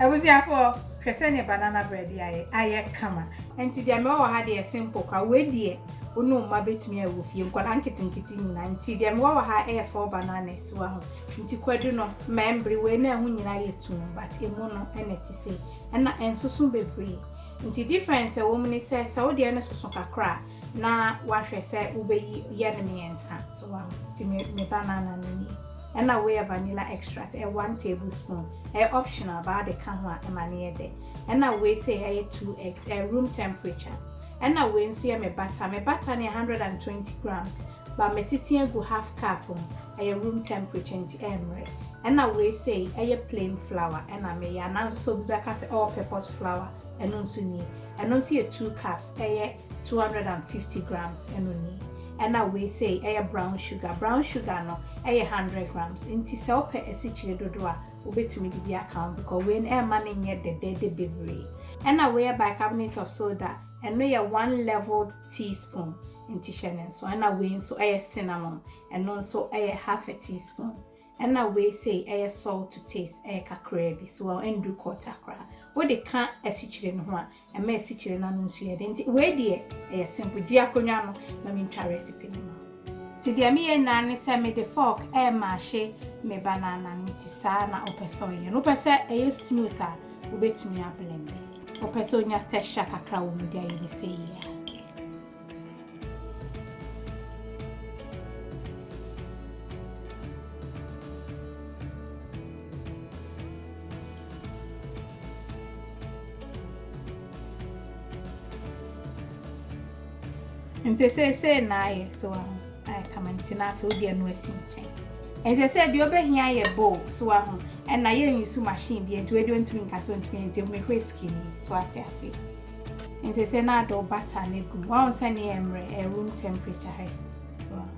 was here for present banana bread. I kama. And today I'm all had a simple car. Wait, dear. No, my bit me with you. Got anket and kitting. And today I'm all had air 4 bananas. Wow. Into quaduno, membry, when I win I too, but a mono and it say. And not and so soon be free. Into difference, a woman says, so the honest so cry. Na wahwe se ubeyi yenemi ensa so wa ti me banana nani and na we vanilla extract 1 tablespoon optional about the can ho amane de and na we say 2 eggs room temperature and na we nso me butter na 120 grams but me titi egu half cup room temperature nti enre and na we say plain flour and na me ya na so bi ka say all purpose flour and nso ni and nso 2 cups 250 grams and now we say brown sugar no 100 grams inti se ope esichire dodo a obetumi di bi account because when money near the baby and now we bicarbonate of soda and no 1 leveled teaspoon inti shenen so and now we so cinnamon and also half a teaspoon and now we say salt to taste kakra bi so endu quarter kra what they can't esichire no ho a e ma esichire na no nsu ye de nti we de simple ji akonwa no na me ntwa recipe no ti de me na ne se me the fork maashe me banana nti sa na opeso ye no pese smooth a obetumi a blend opeso nya texture kakra wo me de ayi se ye and say na so I come and na so dia no asinchen and say the obehia ye bowl so and na ye use machine bi ento we don't mean kaso ntumi enti me whiskey so ase and say na do butter na gu one say na emre room temperature high so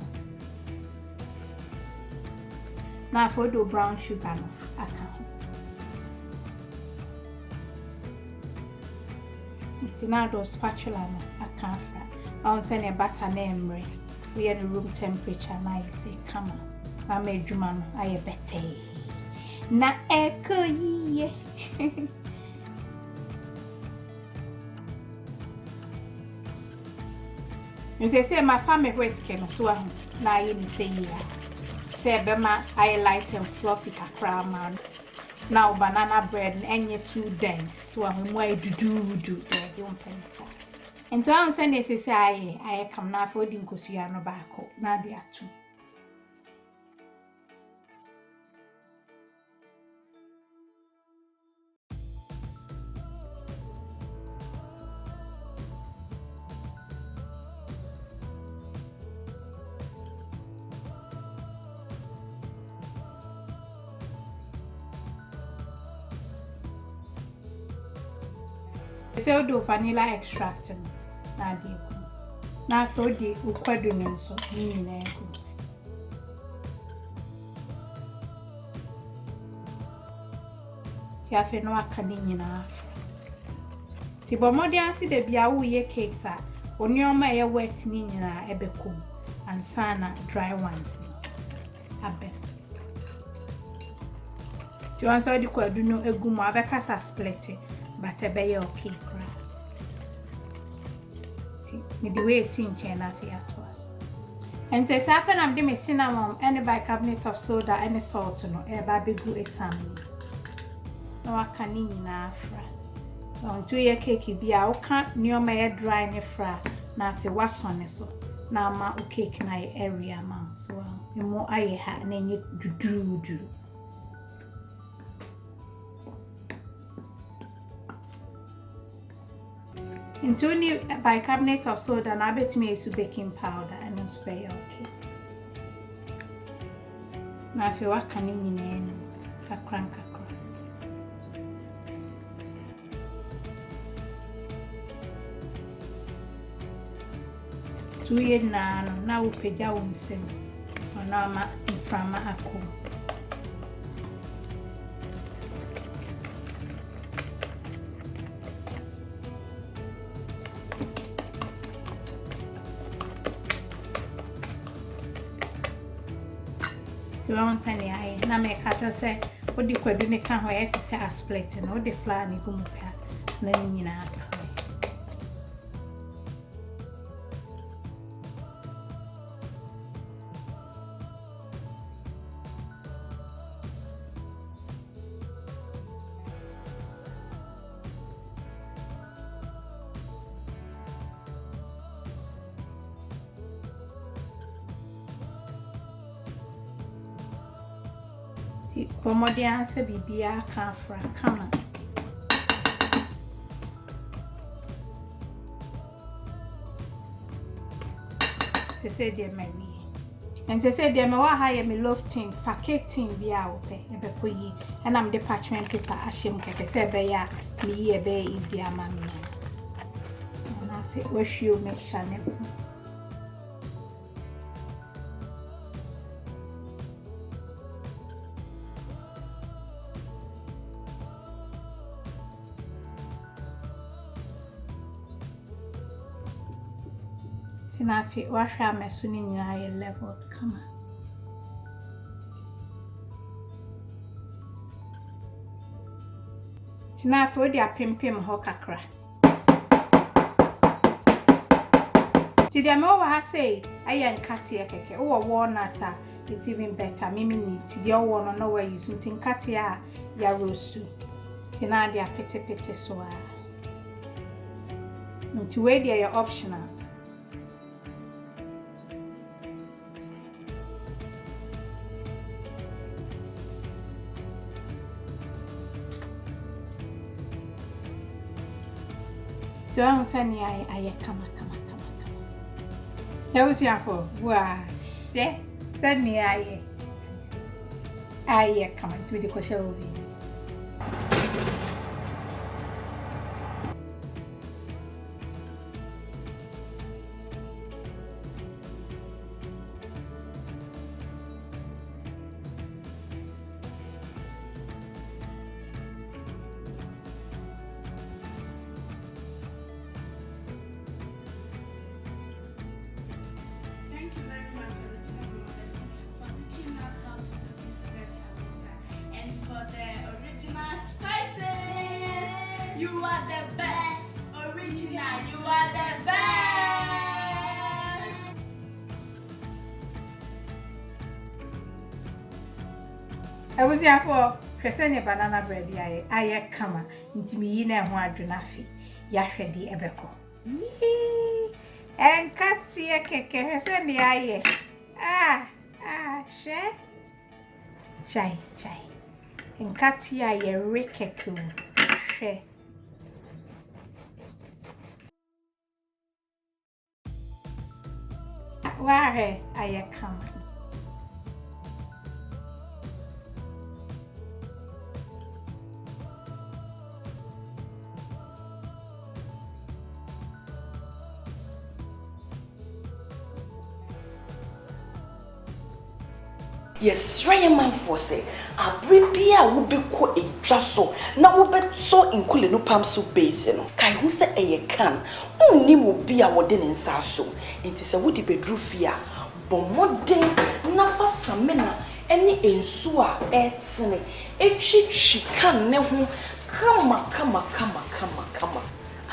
na for do brown sugar no aka enti na do spatula no aka fra I send a butter name. We are the room temperature. Now you say, come on. I made you man. I better. Na echo ye. You say my family whiskey so now you say yeah. Say bema I light and fluffy kakra man. Now banana bread and you too dense. So I'm why do there don't pensa. And so I send this I come now for the Nkosia no bako, na dia too. So do vanilla extract. Na di ku na so di ukwadu nso ni na ku ti afi no aka ni nyina ti bomodi ansi de bia wo ye cakes a onioma ye wet ni nyina ebekom ansana dry ones abe ti wan so di kwadu no egumu abekasa split but ebe ye okay kra me the way sin chena afia to us and say safen am de me cinnamon and bicarbonate of soda and salt no e ba begu exam no aka ni nyina afra on to ye cake bia wo ka nioma ye dry ne fra na afi wasone so na ma o cake na ye area ma so mo aye ha na nye duduru into only bicarbonate of soda na betime use baking powder and no spray okay na afi waka ni nyina no kakra tuye na upeja wonse so na ma inframa ako to on send ya na me kato say What do you do? You can't wait to say a split and all the flour and you go pair. Then you know. Pomodi answer bibia can fra kama. Se say dey me wi. And se say dey me wa ha ye me love tin, fa cake tin bia wo pe e be koyi. And am the parchment paper ahyem keke se be ya me ye be easy ama me. Na se we hwe me chane. Na fi wa hwa meso ni nyina ye level kama tina fi odi apempem ho kakra ti dia me wa ha say aye nkate ye keke wo walnut a it's even better mimi ni ti dia wo no no wa use ntin nkate a ya rosu tina dia pete so a nti we dia your optional. Don't say I come. That was your for say send me I come to the question of you. You are the best, original, you are the best. I was here for present banana bread I kama into me in a one dunafi. Yashedi ebeko. And cut here keke send the aye. Share. Chai. And cut here ye rikeku. Share. Where I come. Yes, Ryan man for say, a bribia will be quite a drasso. Now we bet so in Kulinu Pam soup basin. Kai who say a can, only will be our din in Sasso. It is a woody bedroom fear, but more day, never samena, any insua, etne, a she can never come.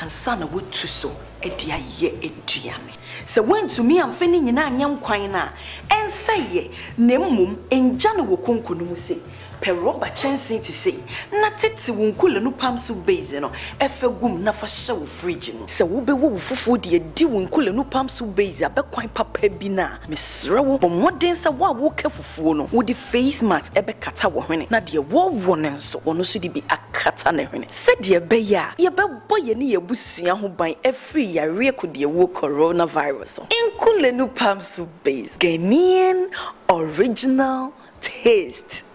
And son would to so. Edia ye ediame. So when to me I'm feeling in a young quina and say ye, Nemum and Jana will concunu say, Peroba chancing to say, not it won't cool no pamsu basin or effegum nafa so frigin. So will be woo for dear doing cool no pamsu basin, but quite papa bina. Miss Row, but what dance a war walk for phone would the face marks ebe kata women, not dear war one so one should be a katane. Said dear Beya, ye be boy near Bussia who by every year could dear war coronavirus. In cool no pamsu base, Ghanaian original taste.